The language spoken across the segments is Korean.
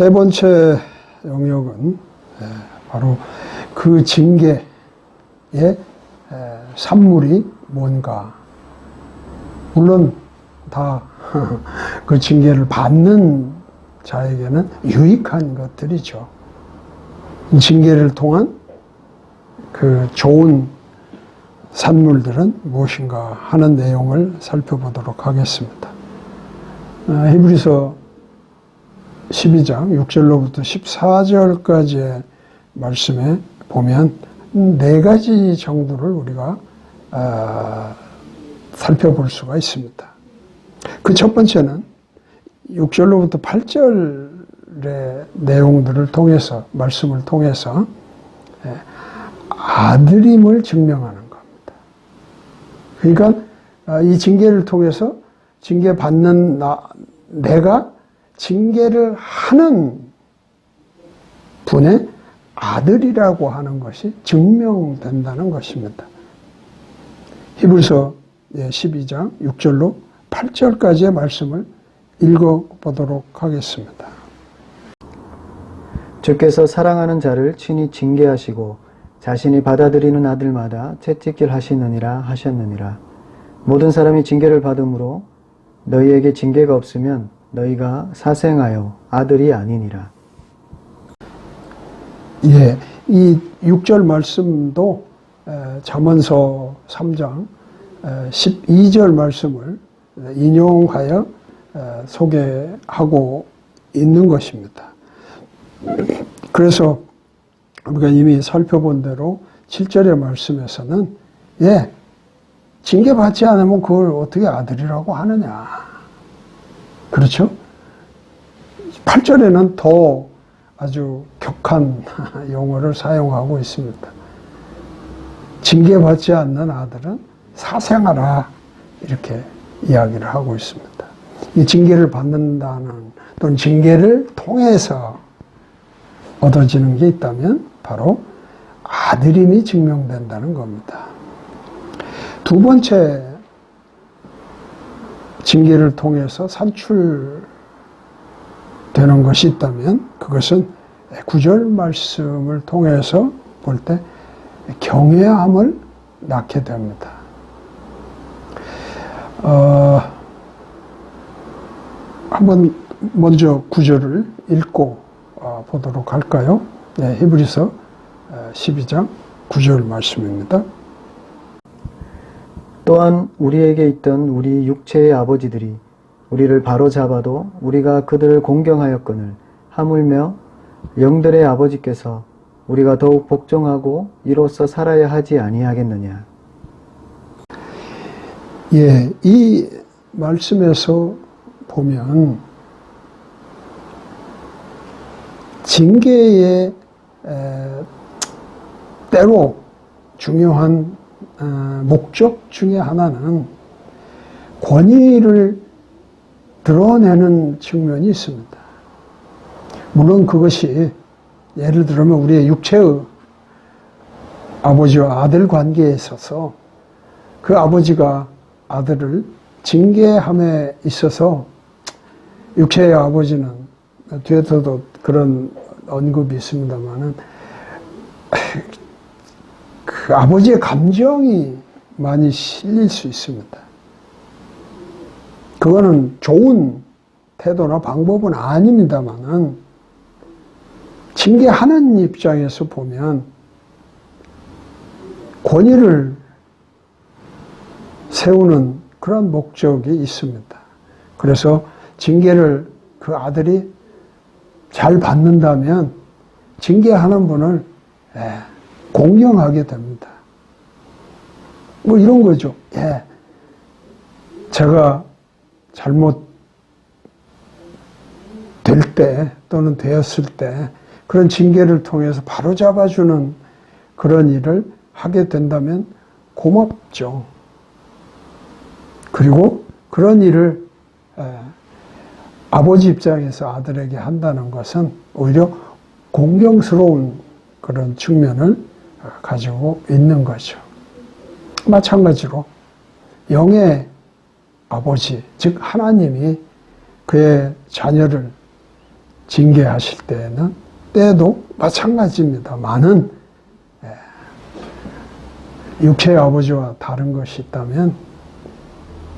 세 번째 영역은 바로 그 징계의 산물이 뭔가. 물론 다 그 징계를 받는 자에게는 유익한 것들이죠. 징계를 통한 그 좋은 산물들은 무엇인가 하는 내용을 살펴보도록 하겠습니다. 히브리서 12장 6절로부터 14절까지의 말씀에 보면 네 가지 정도를 우리가 살펴볼 수가 있습니다. 그 첫 번째는 6절로부터 8절의 내용들을 통해서, 말씀을 통해서 아들임을 증명하는 겁니다. 그러니까 이 징계를 통해서 징계받는 내가 징계를 하는 분의 아들이라고 하는 것이 증명된다는 것입니다. 히브리서 12장 6절로 8절까지의 말씀을 읽어보도록 하겠습니다. 주께서 사랑하는 자를 친히 징계하시고 자신이 받아들이는 아들마다 채찍질 하시느니라 하셨느니라. 모든 사람이 징계를 받음으로 너희에게 징계가 없으면 너희가 사생하여 아들이 아니니라. 예, 이 6절 말씀도 잠언서 3장 12절 말씀을 인용하여 소개하고 있는 것입니다. 그래서 우리가 이미 살펴본 대로 7절의 말씀에서는 징계받지 않으면 그걸 어떻게 아들이라고 하느냐. 그렇죠? 8절에는 더 아주 격한 용어를 사용하고 있습니다. 징계받지 않는 아들은 사생하라, 이렇게 이야기를 하고 있습니다. 이 징계를 받는다는, 또는 징계를 통해서 얻어지는 게 있다면 바로 아들임이 증명된다는 겁니다. 두 번째, 징계를 통해서 산출되는 것이 있다면 그것은 9절 말씀을 통해서 볼 때 경외함을 낳게 됩니다. 한번 먼저 9절을 읽고 보도록 할까요? 히브리서 12장 9절 말씀입니다. 또한 우리에게 있던 우리 육체의 아버지들이 우리를 바로잡아도 우리가 그들을 공경하였거늘 하물며 영들의 아버지께서 우리가 더욱 복종하고 이로써 살아야 하지 아니하겠느냐. 예, 이 말씀에서 보면 징계의 때로 중요한 목적 중에 하나는 권위를 드러내는 측면이 있습니다. 물론 그것이 예를 들면 우리의 육체의 아버지와 아들 관계에 있어서 그 아버지가 아들을 징계함에 있어서 육체의 아버지는, 뒤에서도 그런 언급이 있습니다만은, 그 아버지의 감정이 많이 실릴 수 있습니다. 그거는 좋은 태도나 방법은 아닙니다만은, 징계하는 입장에서 보면 권위를 세우는 그런 목적이 있습니다. 그래서 징계를 그 아들이 잘 받는다면 징계하는 분을 공경하게 됩니다. 뭐 이런 거죠. 제가 잘못 될 때 또는 되었을 때 그런 징계를 통해서 바로잡아주는 그런 일을 하게 된다면 고맙죠. 그리고 그런 일을 아버지 입장에서 아들에게 한다는 것은 오히려 공경스러운 그런 측면을 가지고 있는 거죠. 마찬가지로 영의 아버지, 즉 하나님이 그의 자녀를 징계하실 때도 마찬가지입니다. 많은 육체의 아버지와 다른 것이 있다면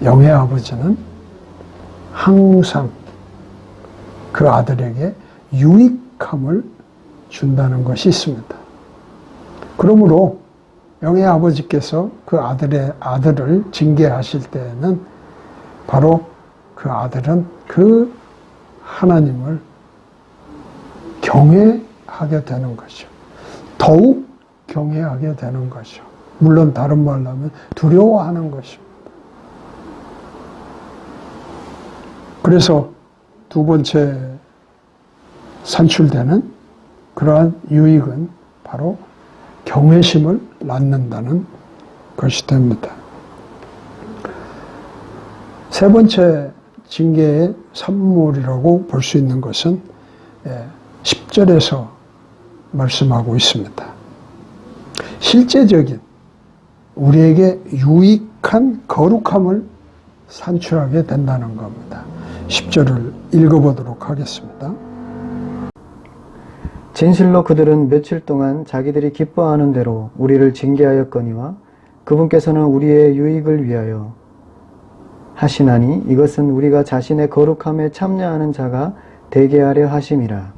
영의 아버지는 항상 그 아들에게 유익함을 준다는 것이 있습니다. 그러므로 영의 아버지께서 그 아들을 징계하실 때에는 바로 그 아들은 그 하나님을 경외하게 되는 거죠. 더욱 경외하게 되는 거죠. 물론 다른 말로 하면 두려워하는 것입니다. 그래서 두 번째 산출되는 그러한 유익은 바로 경외심을 낳는다는 것이 됩니다. 세 번째 징계의 산물이라고 볼 수 있는 것은 10절에서 말씀하고 있습니다. 실제적인 우리에게 유익한 거룩함을 산출하게 된다는 겁니다. 10절을 읽어보도록 하겠습니다. 진실로 그들은 며칠 동안 자기들이 기뻐하는 대로 우리를 징계하였거니와 그분께서는 우리의 유익을 위하여 하시나니 이것은 우리가 자신의 거룩함에 참여하는 자가 되게 하려 하심이라.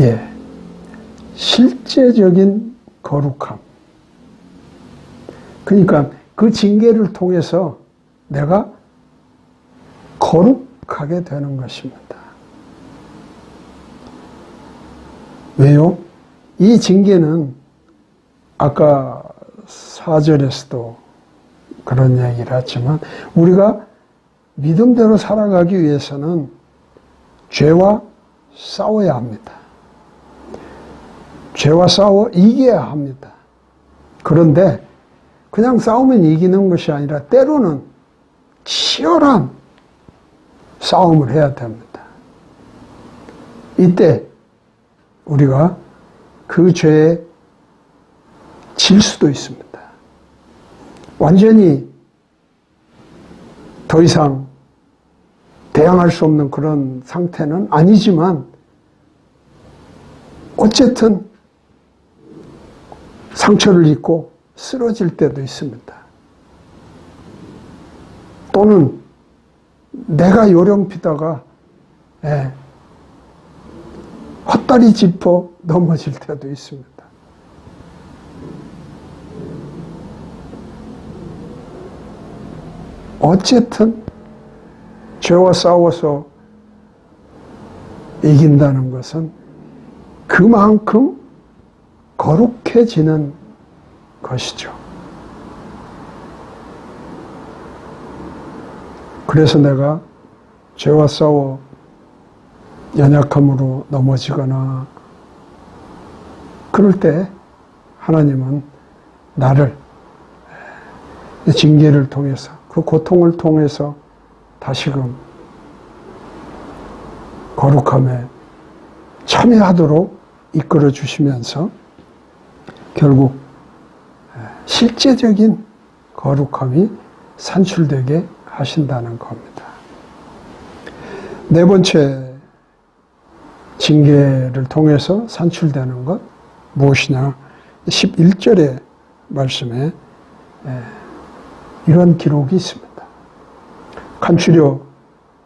예, 실제적인 거룩함. 그러니까 그 징계를 통해서 내가 거룩하게 되는 것입니다. 왜요? 이 징계는 아까 4절에서도 그런 얘기를 했지만 우리가 믿음대로 살아가기 위해서는 죄와 싸워야 합니다. 죄와 싸워 이겨야 합니다. 그런데 그냥 싸우면 이기는 것이 아니라 때로는 치열한 싸움을 해야 됩니다. 이때 우리가 그 죄에 질 수도 있습니다. 완전히 더 이상 대항할 수 없는 그런 상태는 아니지만 어쨌든 상처를 입고 쓰러질 때도 있습니다. 또는 내가 요령피다가 헛다리 짚어 넘어질 때도 있습니다. 어쨌든 죄와 싸워서 이긴다는 것은 그만큼 거룩해지는 것이죠. 그래서 내가 죄와 싸워 연약함으로 넘어지거나 그럴 때 하나님은 나를 징계를 통해서 그 고통을 통해서 다시금 거룩함에 참여하도록 이끌어 주시면서 결국 실제적인 거룩함이 산출되게 하신다는 겁니다. 네 번째 징계를 통해서 산출되는 것 무엇이냐? 11절의 말씀에 이런 기록이 있습니다. 간추려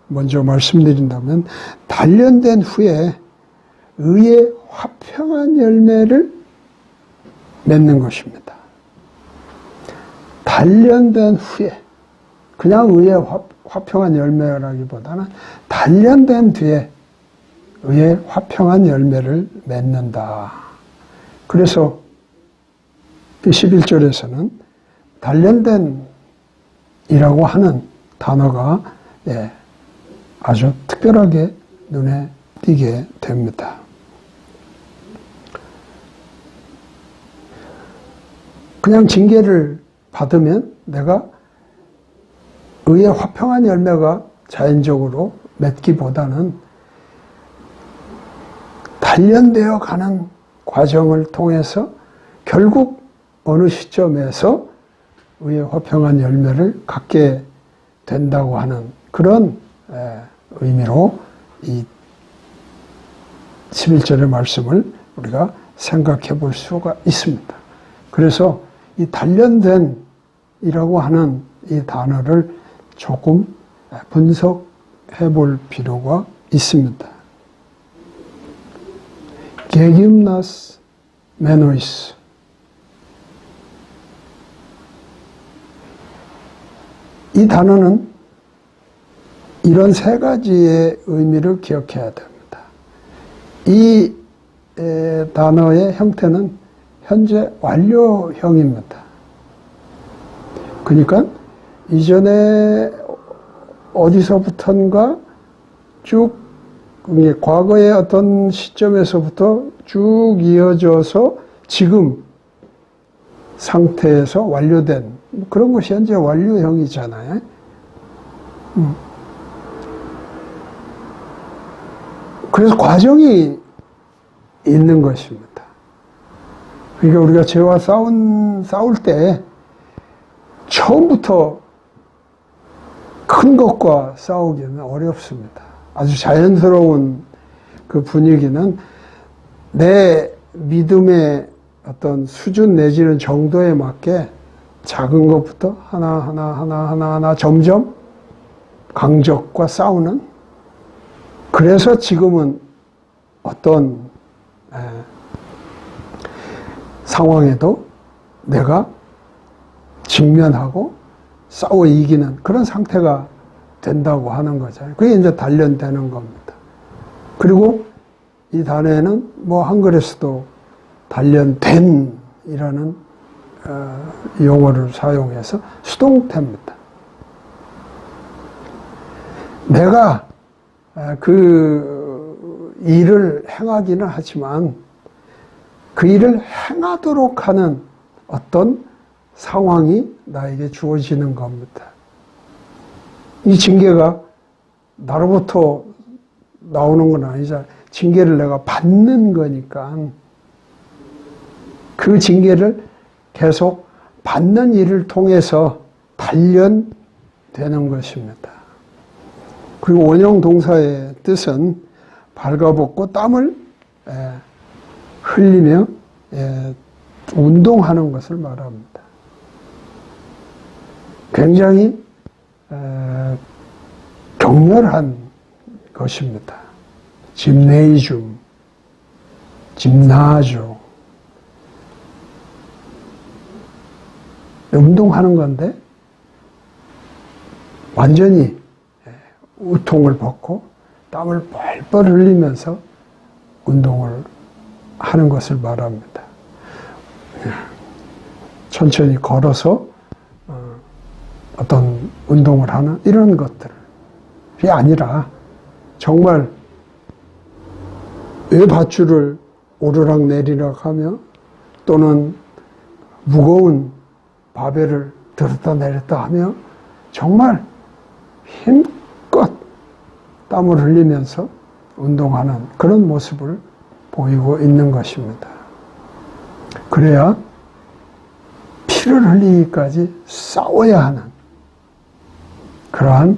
먼저 말씀드린다면 단련된 후에 의의 화평한 열매를 맺는 것입니다. 단련된 후에 그냥 의의 화평한 열매라기보다는 단련된 뒤에 의의 화평한 열매를 맺는다. 그래서 11절에서는 단련된 이라고 하는 단어가 아주 특별하게 눈에 띄게 됩니다. 그냥 징계를 받으면 내가 의의 화평한 열매가 자연적으로 맺기보다는 단련되어 가는 과정을 통해서 결국 어느 시점에서 의의 화평한 열매를 갖게 된다고 하는 그런 의미로 이 11절의 말씀을 우리가 생각해 볼 수가 있습니다. 그래서 이 단련된 이라고 하는 이 단어를 조금 분석해 볼 필요가 있습니다. 게김나스 메노이스. 이 단어는 이런 세 가지의 의미를 기억해야 됩니다. 이 단어의 형태는 현재 완료형입니다. 그러니까 이전에 어디서부턴가 쭉 과거의 어떤 시점에서부터 쭉 이어져서 지금 상태에서 완료된 그런 것이 현재 완료형이잖아요. 그래서 과정이 있는 것입니다. 그러니까 우리가 죄와 싸울 때 처음부터 큰 것과 싸우기는 어렵습니다. 아주 자연스러운 그 분위기는 내 믿음의 어떤 수준 내지는 정도에 맞게 작은 것부터 하나 점점 강적과 싸우는, 그래서 지금은 어떤 상황에도 내가 직면하고 싸워 이기는 그런 상태가 된다고 하는 거잖아요. 그게 이제 단련되는 겁니다. 그리고 이 단어에는 뭐 한글에서도 단련된이라는 용어를 사용해서 수동태입니다. 내가 그 일을 행하기는 하지만 그 일을 행하도록 하는 어떤 상황이 나에게 주어지는 겁니다. 이 징계가 나로부터 나오는 건 아니잖아요. 징계를 내가 받는 거니까 그 징계를 계속 받는 일을 통해서 단련되는 것입니다. 그리고 원형 동사의 뜻은 발가벗고 땀을 흘리며 운동하는 것을 말합니다. 굉장히 격렬한 것입니다. 짐네이줌, 짐나주, 운동하는 건데 완전히 우통을 벗고 땀을 뻘뻘 흘리면서 운동을 하는 것을 말합니다. 천천히 걸어서 어떤 운동을 하는 이런 것들이 아니라 정말 외밧줄을 오르락 내리락 하며 또는 무거운 바벨을 들었다 내렸다 하며 정말 힘껏 땀을 흘리면서 운동하는 그런 모습을 보이고 있는 것입니다. 그래야 피를 흘리기까지 싸워야 하는 그러한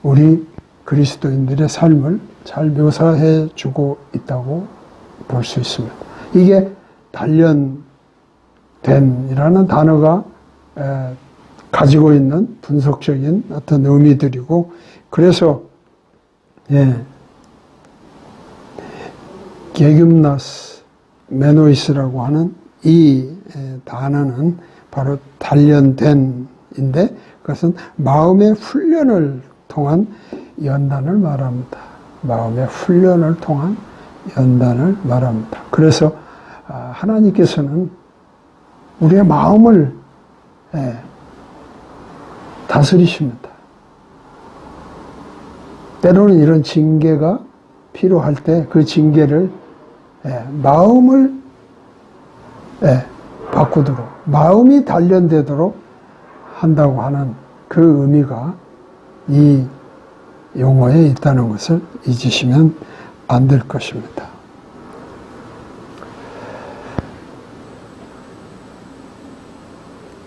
우리 그리스도인들의 삶을 잘 묘사해 주고 있다고 볼 수 있습니다. 이게 단련된이라는 단어가 가지고 있는 분석적인 어떤 의미들이고, 그래서 게금나스 메노이스라고 하는 이 단어는 바로 단련된인데 그것은 마음의 훈련을 통한 연단을 말합니다. 마음의 훈련을 통한 연단을 말합니다. 그래서 하나님께서는 우리의 마음을 다스리십니다. 때로는 이런 징계가 필요할 때 그 징계를 마음을 바꾸도록, 마음이 단련되도록 한다고 하는 그 의미가 이 용어에 있다는 것을 잊으시면 안 될 것입니다.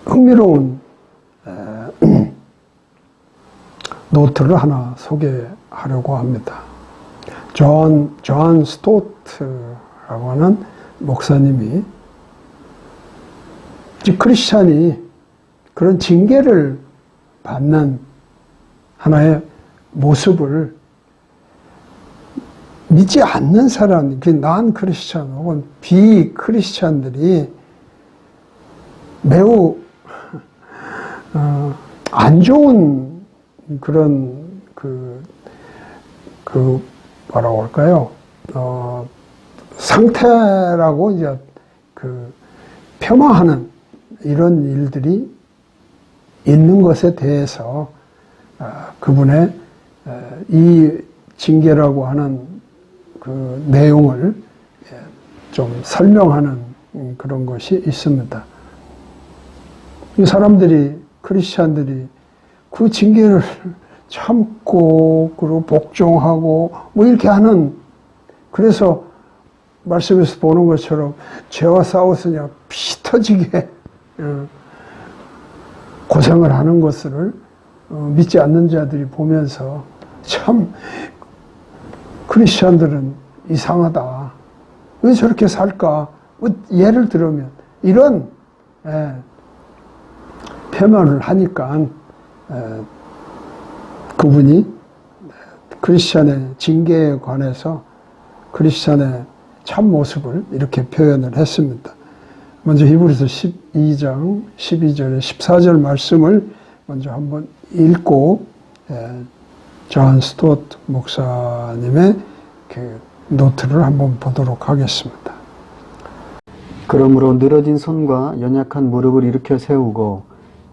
흥미로운 노트를 하나 소개하려고 합니다. 존 스토트라고 하는 목사님이 크리스찬이 그런 징계를 받는 하나의 모습을 믿지 않는 사람, 난 크리스찬 혹은 비크리스찬들이 매우 안 좋은 그런 뭐라고 할까요? 상태라고 이제 폄하하는 이런 일들이 있는 것에 대해서 그분의 이 징계라고 하는 그 내용을 좀 설명하는 그런 것이 있습니다. 이 사람들이, 크리스찬들이 그 징계를 참고, 그리고 복종하고, 뭐 이렇게 하는, 그래서 말씀에서 보는 것처럼 죄와 싸워서 그냥 피 터지게 고생을 하는 것을 믿지 않는 자들이 보면서 참 크리스찬들은 이상하다. 왜 저렇게 살까? 예를 들면 이런 표현을 하니까 그분이 크리스찬의 징계에 관해서 크리스찬의 참 모습을 이렇게 표현을 했습니다. 먼저 히브리서 12장 12절에 14절 말씀을 먼저 한번 읽고 존 스토트 목사님의 그 노트를 한번 보도록 하겠습니다. 그러므로 늘어진 손과 연약한 무릎을 일으켜 세우고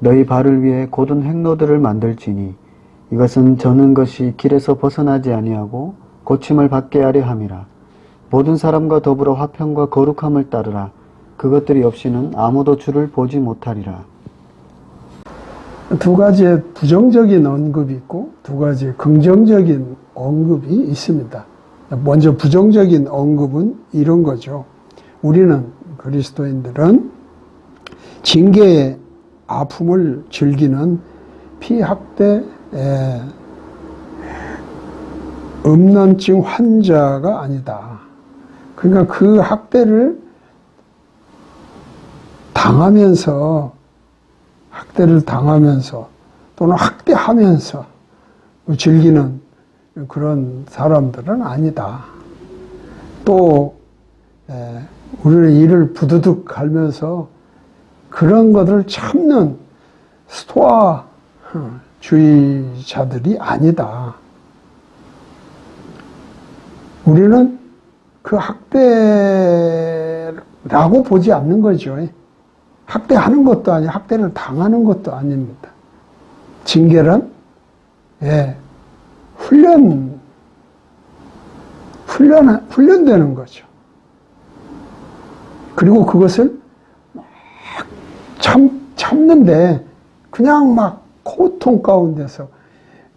너희 발을 위해 곧은 행로들을 만들지니 이것은 저는 것이 길에서 벗어나지 아니하고 고침을 받게 하려 함이라. 모든 사람과 더불어 화평과 거룩함을 따르라. 그것들이 없이는 아무도 주를 보지 못하리라. 두 가지의 부정적인 언급이 있고 두 가지의 긍정적인 언급이 있습니다. 먼저 부정적인 언급은 이런 거죠. 우리는 그리스도인들은 징계의 아픔을 즐기는 피학대 음란증 환자가 아니다. 그러니까 그 학대를 당하면서 또는 학대하면서 즐기는 그런 사람들은 아니다. 또 우리는 이를 부두둑 갈면서 그런 것을 참는 스토아주의자들이 아니다. 우리는 그 학대라고 보지 않는 거죠. 학대하는 것도 아니고 학대를 당하는 것도 아닙니다. 징계란 훈련되는 거죠. 그리고 그것을 막 참는데 그냥 막 고통 가운데서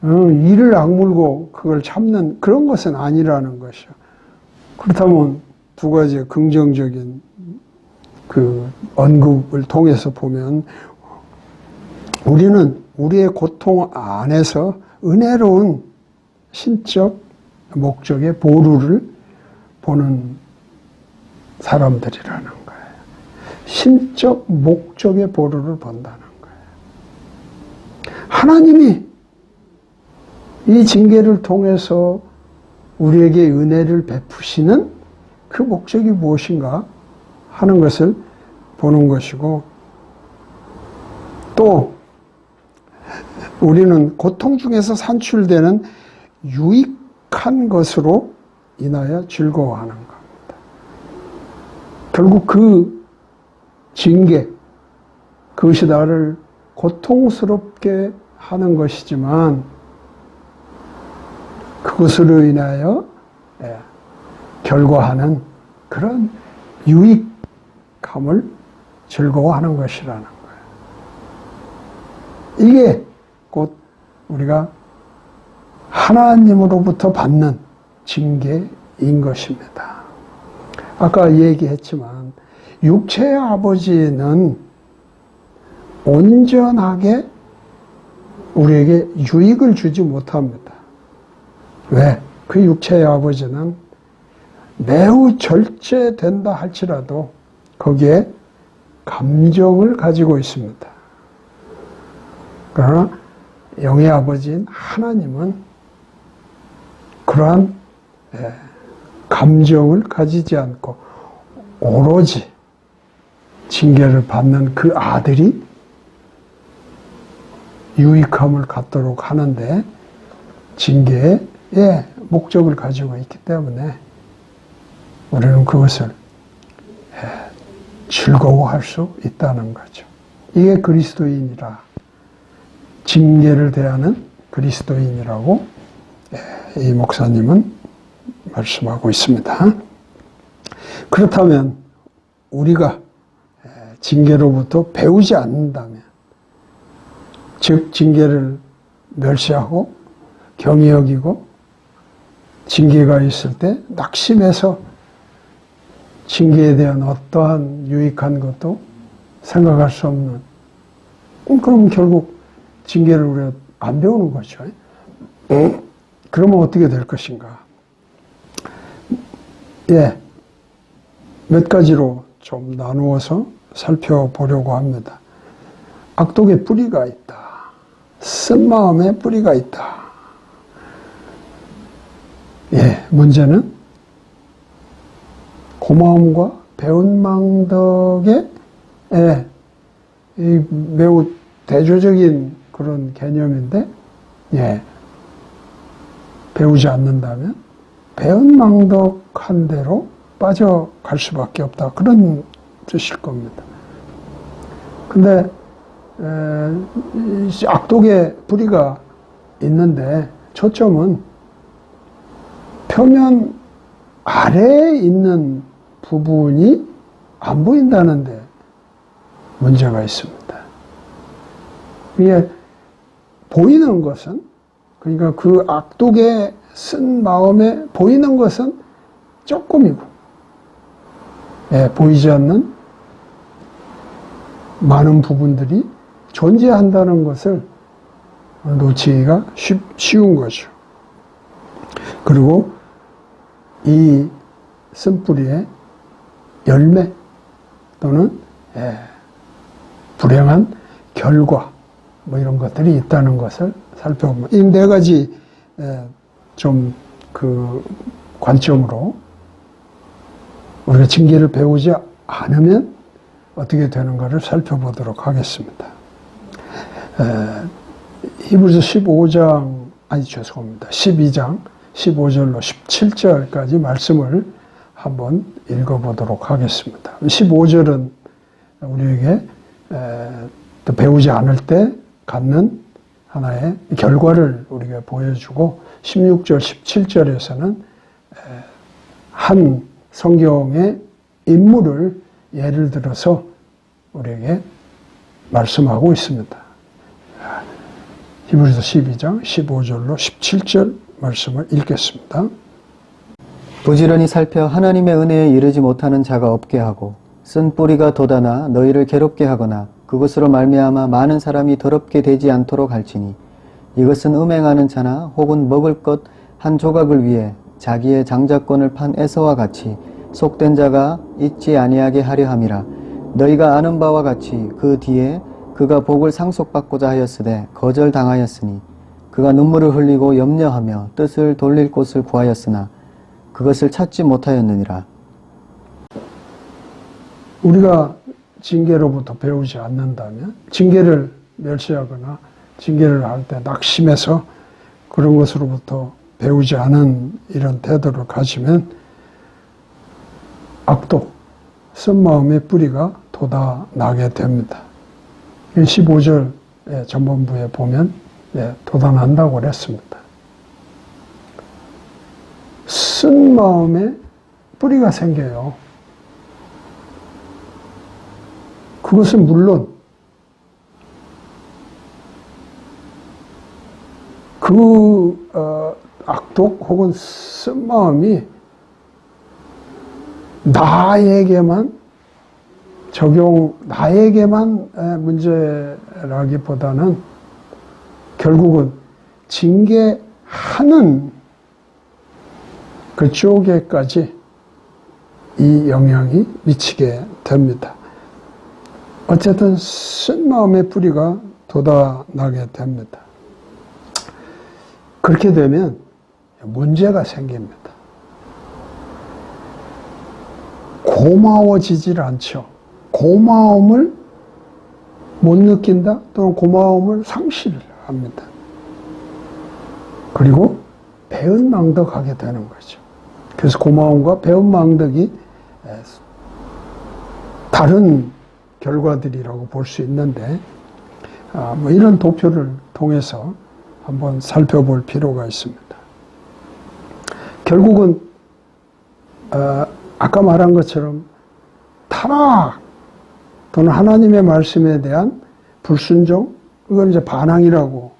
이를 악물고 그걸 참는 그런 것은 아니라는 것이요. 그렇다면 두 가지의 긍정적인 그 언급을 통해서 보면 우리는 우리의 고통 안에서 은혜로운 신적 목적의 보루를 보는 사람들이라는 거예요. 신적 목적의 보루를 본다는 거예요. 하나님이 이 징계를 통해서 우리에게 은혜를 베푸시는 그 목적이 무엇인가 하는 것을 보는 것이고, 또 우리는 고통 중에서 산출되는 유익한 것으로 인하여 즐거워하는 겁니다. 결국 그 징계, 그것이 나를 고통스럽게 하는 것이지만 그것으로 인하여 결과하는 그런 유익함을 즐거워하는 것이라는 거예요. 이게 곧 우리가 하나님으로부터 받는 징계인 것입니다. 아까 얘기했지만 육체의 아버지는 온전하게 우리에게 유익을 주지 못합니다. 왜? 그 육체의 아버지는 매우 절제된다 할지라도 거기에 감정을 가지고 있습니다. 그러나 영의 아버지인 하나님은 그러한 감정을 가지지 않고 오로지 징계를 받는 그 아들이 유익함을 갖도록 하는데 징계의 목적을 가지고 있기 때문에 우리는 그것을 즐거워할 수 있다는 거죠. 이게 그리스도인이라, 징계를 대하는 그리스도인이라고 이 목사님은 말씀하고 있습니다. 그렇다면 우리가 징계로부터 배우지 않는다면, 즉 징계를 멸시하고 경히 여기고 징계가 있을 때 낙심해서 징계에 대한 어떠한 유익한 것도 생각할 수 없는, 그럼 결국 징계를 우리가 안 배우는 거죠. 그러면 어떻게 될 것인가? 몇 가지로 좀 나누어서 살펴보려고 합니다. 악독의 뿌리가 있다. 쓴마음의 뿌리가 있다. 문제는 고마움과 배은망덕의 매우 대조적인 그런 개념인데, 배우지 않는다면 배은망덕한 대로 빠져갈 수밖에 없다. 그런 뜻일 겁니다. 근데 악독의 뿌리가 있는데 초점은 표면 아래에 있는 부분이 안 보인다는데 문제가 있습니다. 이게 보이는 것은, 그러니까 그 악독의 쓴 마음에 보이는 것은 조금이고, 보이지 않는 많은 부분들이 존재한다는 것을 놓치기가 쉬운 거죠. 그리고 이 쓴뿌리의 열매 또는 불행한 결과 뭐 이런 것들이 있다는 것을 살펴보면, 이 네 가지 좀 그 관점으로 우리가 징계를 배우지 않으면 어떻게 되는가를 살펴보도록 하겠습니다. 히브리서 12장 15절로 17절까지 말씀을 한번 읽어보도록 하겠습니다. 15절은 우리에게 또 배우지 않을 때 갖는 하나의 결과를 우리가 보여주고, 16절, 17절에서는 한 성경의 인물을 예를 들어서 우리에게 말씀하고 있습니다. 히브리서 12장 15절로 17절 말씀을 읽겠습니다. 부지런히 살펴 하나님의 은혜에 이르지 못하는 자가 없게 하고, 쓴 뿌리가 돋아나 너희를 괴롭게 하거나 그것으로 말미암아 많은 사람이 더럽게 되지 않도록 할지니, 이것은 음행하는 자나 혹은 먹을 것 한 조각을 위해 자기의 장자권을 판 에서와 같이 속된 자가 잊지 아니하게 하려 함이라. 너희가 아는 바와 같이 그 뒤에 그가 복을 상속받고자 하였으되 거절당하였으니, 그가 눈물을 흘리고 염려하며 뜻을 돌릴 곳을 구하였으나 그것을 찾지 못하였느니라. 우리가 징계로부터 배우지 않는다면, 징계를 멸시하거나 징계를 할 때 낙심해서 그런 것으로부터 배우지 않은 이런 태도를 가지면 악독, 쓴마음의 뿌리가 돋아나게 됩니다. 15절 전반부에 보면 돋아난다고 그랬습니다. 쓴 마음에 뿌리가 생겨요. 그것은 물론 그 악독 혹은 쓴 마음이 나에게만 문제라기보다는 결국은 징계하는 그쪽에까지 이 영향이 미치게 됩니다. 어쨌든 쓴 마음의 뿌리가 돋아나게 됩니다. 그렇게 되면 문제가 생깁니다. 고마워지질 않죠. 고마움을 못 느낀다 또는 고마움을 상실합니다. 그리고 배은망덕하게 되는 거죠. 그래서 고마움과 배은망덕이 다른 결과들이라고 볼 수 있는데 뭐 이런 도표를 통해서 한번 살펴볼 필요가 있습니다. 결국은 아까 말한 것처럼 타락 또는 하나님의 말씀에 대한 불순종, 이걸 이제 반항이라고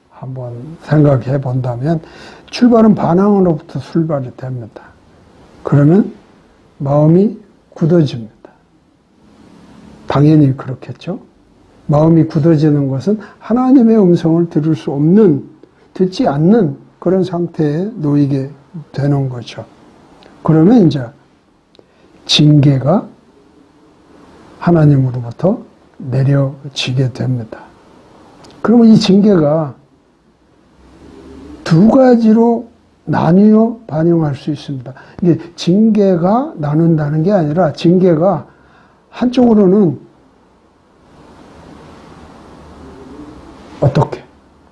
한번 생각해 본다면 출발은 반항으로부터 출발이 됩니다. 그러면 마음이 굳어집니다. 당연히 그렇겠죠. 마음이 굳어지는 것은 하나님의 음성을 들을 수 없는, 듣지 않는 그런 상태에 놓이게 되는 거죠. 그러면 이제 징계가 하나님으로부터 내려지게 됩니다. 그러면 이 징계가 두 가지로 나뉘어 반영할 수 있습니다. 이게 징계가 나눈다는 게 아니라 징계가 한쪽으로는 어떻게,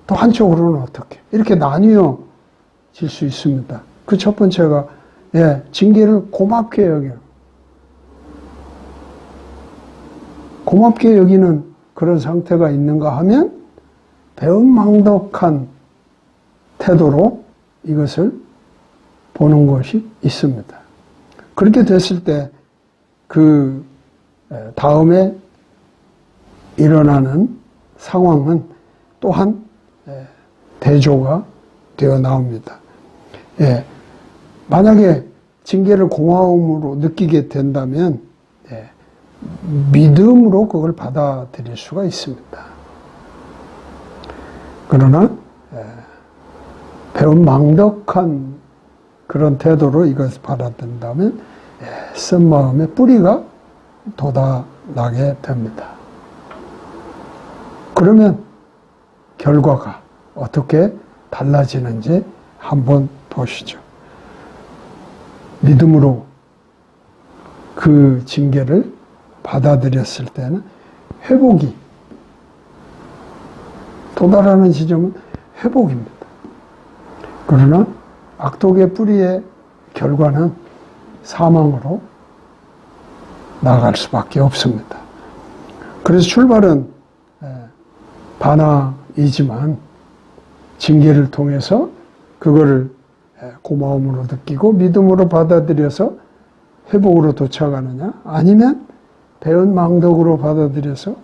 또 한쪽으로는 어떻게, 이렇게 나뉘어질 수 있습니다. 그 첫 번째가 징계를 고맙게 여겨요. 고맙게 여기는 그런 상태가 있는가 하면 배은망덕한 태도로 이것을 보는 것이 있습니다. 그렇게 됐을 때 그 다음에 일어나는 상황은 또한 대조가 되어 나옵니다. 만약에 징계를 고마움으로 느끼게 된다면 믿음으로 그걸 받아들일 수가 있습니다. 그러나 배은망덕한 그런 태도로 이것을 받아들인다면 쓴 마음의 뿌리가 돋아나게 됩니다. 그러면 결과가 어떻게 달라지는지 한번 보시죠. 믿음으로 그 징계를 받아들였을 때는 회복이, 도달하는 지점은 회복입니다. 그러나 악독의 뿌리의 결과는 사망으로 나아갈 수밖에 없습니다. 그래서 출발은 반항이지만 징계를 통해서 그거를 고마움으로 느끼고 믿음으로 받아들여서 회복으로 도착하느냐, 아니면 배은망덕으로 받아들여서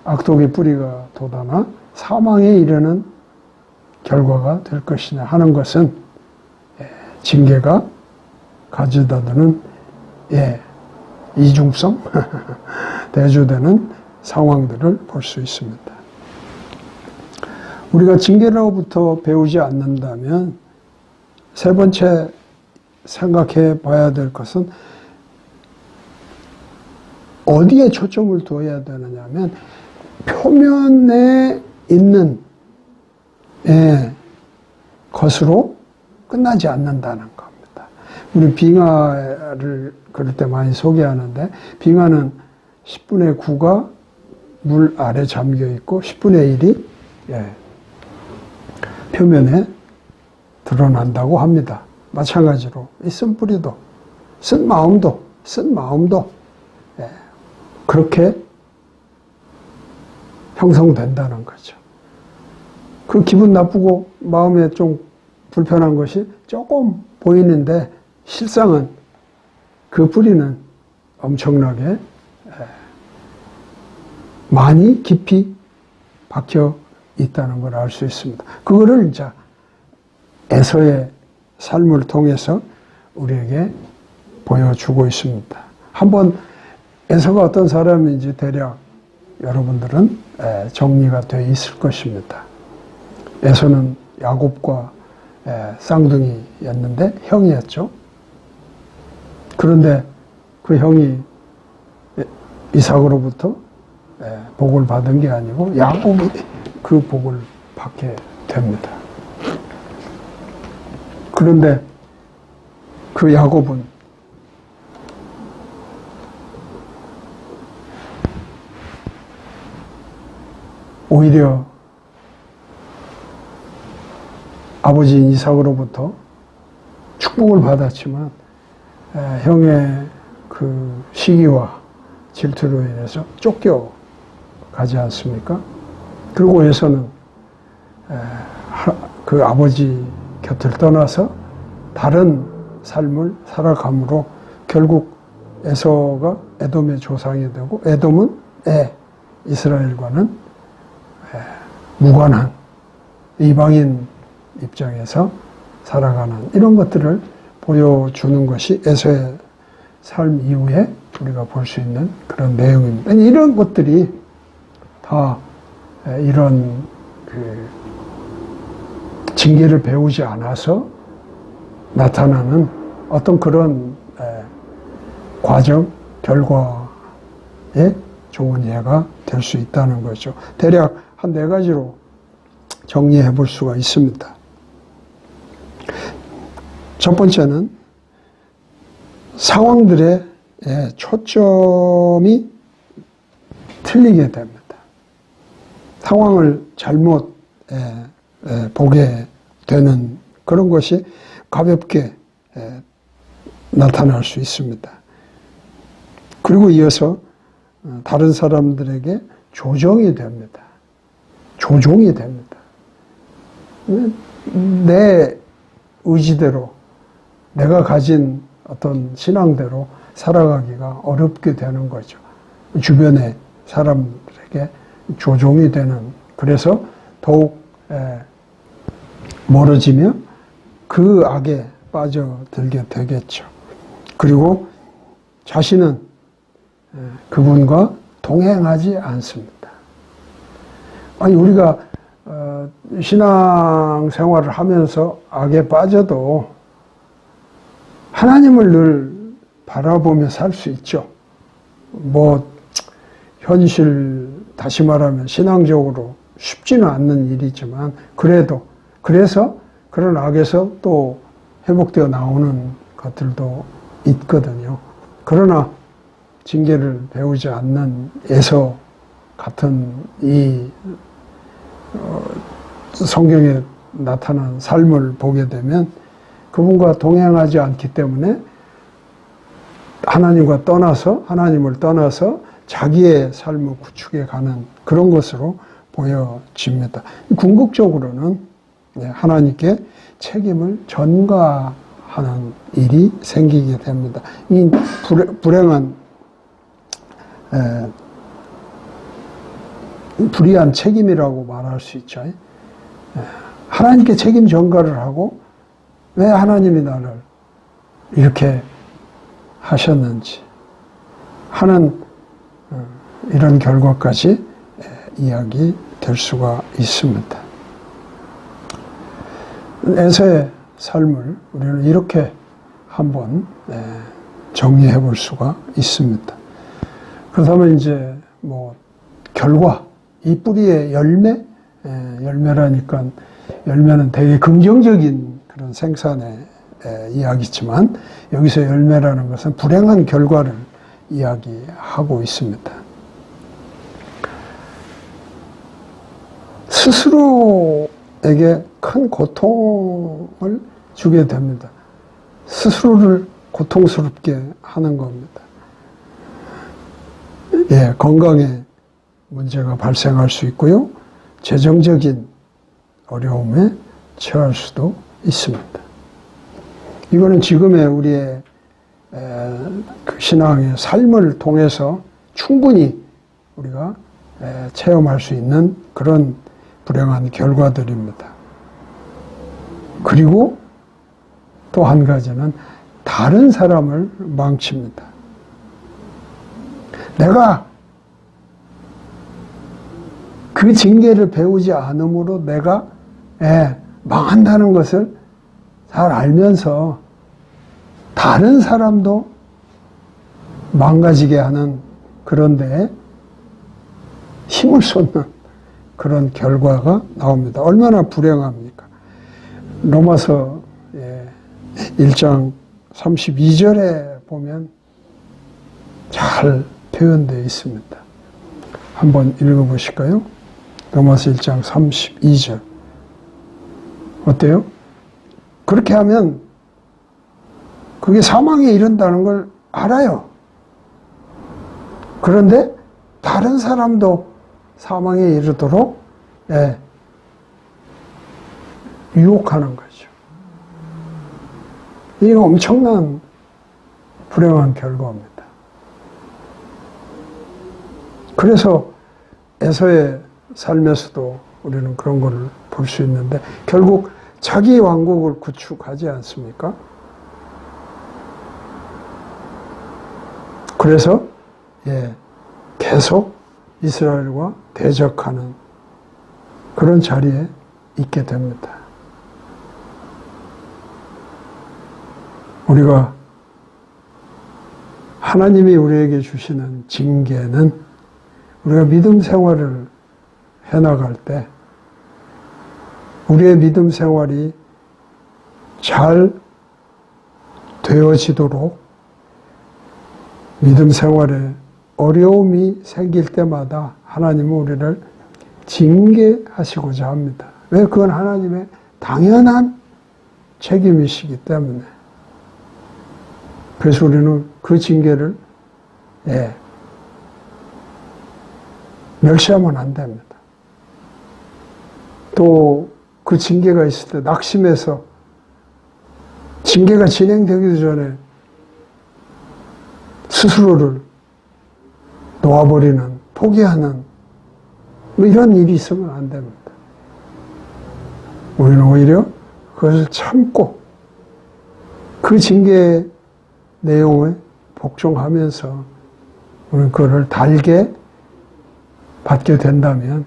악독의 뿌리가 돋아나 사망에 이르는 결과가 될 것이냐 하는 것은 징계가 가져다드는 이중성, 대조되는 상황들을 볼 수 있습니다. 우리가 징계로부터 배우지 않는다면 세 번째 생각해 봐야 될 것은 어디에 초점을 둬야 되느냐 하면 표면에 있는 것으로 끝나지 않는다는 겁니다. 우리 빙하를 그럴 때 많이 소개하는데, 빙하는 10분의 9가 물 아래 잠겨 있고 10분의 1이 표면에 드러난다고 합니다. 마찬가지로 이 쓴뿌리도, 쓴 마음도 그렇게 형성된다는 거죠. 그 기분 나쁘고 마음에 좀 불편한 것이 조금 보이는데 실상은 그 뿌리는 엄청나게 많이 깊이 박혀 있다는 걸 알 수 있습니다. 그거를 이제 에서의 삶을 통해서 우리에게 보여주고 있습니다. 한번 에서가 어떤 사람인지 대략 여러분들은 정리가 되어 있을 것입니다. 에서는 야곱과 쌍둥이였는데 형이었죠. 그런데 그 형이 이삭으로부터 복을 받은 게 아니고 야곱이 그 복을 받게 됩니다. 그런데 그 야곱은 오히려 아버지인 이삭으로부터 축복을 받았지만 형의 그 시기와 질투로 인해서 쫓겨가지 않습니까? 그리고 에서는 그 아버지 곁을 떠나서 다른 삶을 살아감으로 결국 에서가 에돔의 조상이 되고 에돔은 이스라엘과는 무관한 이방인 입장에서 살아가는 이런 것들을 보여주는 것이 에서의 삶 이후에 우리가 볼 수 있는 그런 내용입니다. 이런 것들이 다 이런 그 징계를 배우지 않아서 나타나는 어떤 그런 과정, 결과에 좋은 예가 될 수 있다는 거죠. 대략 한 4가지로 정리해 볼 수가 있습니다. 첫 번째는 상황들의 초점이 틀리게 됩니다. 상황을 잘못 보게 되는 그런 것이 가볍게 나타날 수 있습니다. 그리고 이어서 다른 사람들에게 조종이 됩니다. 내 의지대로 내가 가진 어떤 신앙대로 살아가기가 어렵게 되는 거죠. 주변의 사람들에게 조종이 되는, 그래서 더욱 멀어지며 그 악에 빠져들게 되겠죠. 그리고 자신은 그분과 동행하지 않습니다. 아니, 우리가 신앙생활을 하면서 악에 빠져도 하나님을 늘 바라보며 살 수 있죠. 현실, 다시 말하면 신앙적으로 쉽지는 않는 일이지만, 그래서 그런 악에서 또 회복되어 나오는 것들도 있거든요. 그러나 징계를 배우지 않는 에서 같은 이 성경에 나타난 삶을 보게 되면 그분과 동행하지 않기 때문에 하나님을 떠나서 자기의 삶을 구축해 가는 그런 것으로 보여집니다. 궁극적으로는 하나님께 책임을 전가하는 일이 생기게 됩니다. 이 불의한 책임이라고 말할 수 있죠. 하나님께 책임 전가를 하고 왜 하나님이 나를 이렇게 하셨는지 하는 이런 결과까지 이야기될 수가 있습니다. 에서의 삶을 우리는 이렇게 한번 정리해 볼 수가 있습니다. 그렇다면 이제 결과, 이 뿌리의 열매라니까 열매는 되게 긍정적인 그런 생산의 이야기지만 여기서 열매라는 것은 불행한 결과를 이야기하고 있습니다. 스스로에게 큰 고통을 주게 됩니다. 스스로를 고통스럽게 하는 겁니다. 건강에 문제가 발생할 수 있고요. 재정적인 어려움에 처할 수도 있습니다. 이거는 지금의 우리의 그 신앙의 삶을 통해서 충분히 우리가 체험할 수 있는 그런 불행한 결과들입니다. 그리고 또 한 가지는 다른 사람을 망칩니다. 내가 그 징계를 배우지 않으므로 내가 망한다는 것을 잘 알면서 다른 사람도 망가지게 하는 그런 데에 힘을 쏟는 그런 결과가 나옵니다. 얼마나 불행합니까? 로마서 1장 32절에 보면 잘 표현되어 있습니다. 한번 읽어보실까요? 로마서 1장 32절. 어때요? 그렇게 하면 그게 사망에 이른다는 걸 알아요. 그런데 다른 사람도 사망에 이르도록 유혹하는 거죠. 이게 엄청난 불행한 결과입니다. 그래서 에서의 삶에서도 우리는 그런 걸 볼 수 있는데 결국 자기 왕국을 구축하지 않습니까? 그래서 계속 이스라엘과 대적하는 그런 자리에 있게 됩니다. 우리가 하나님이 우리에게 주시는 징계는 우리가 믿음 생활을 해나갈 때 우리의 믿음 생활이 잘 되어지도록 믿음 생활에 어려움이 생길 때마다 하나님은 우리를 징계하시고자 합니다. 왜? 그건 하나님의 당연한 책임이시기 때문에. 그래서 우리는 그 징계를 멸시하면 안 됩니다. 또 그 징계가 있을 때 낙심해서 징계가 진행되기도 전에 스스로를 놓아버리는, 포기하는 뭐 이런 일이 있으면 안 됩니다. 우리는 오히려 그것을 참고 그 징계의 내용에 복종하면서 우리는 그거를 달게 받게 된다면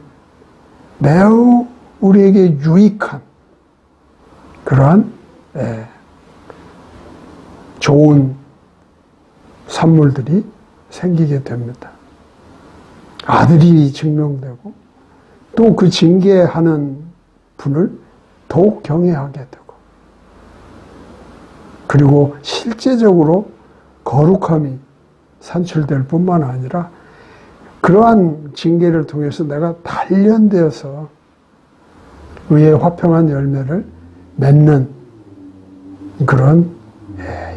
매우 우리에게 유익한 그러한 좋은 산물들이 생기게 됩니다. 아들이 증명되고 또 그 징계하는 분을 더욱 경외하게 되고 그리고 실제적으로 거룩함이 산출될 뿐만 아니라 그러한 징계를 통해서 내가 단련되어서 의의 화평한 열매를 맺는 그런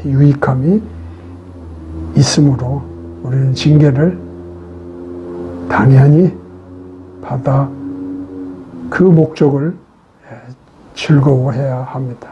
유익함이 있으므로 우리는 징계를 당연히 받아 그 목적을 즐거워해야 합니다.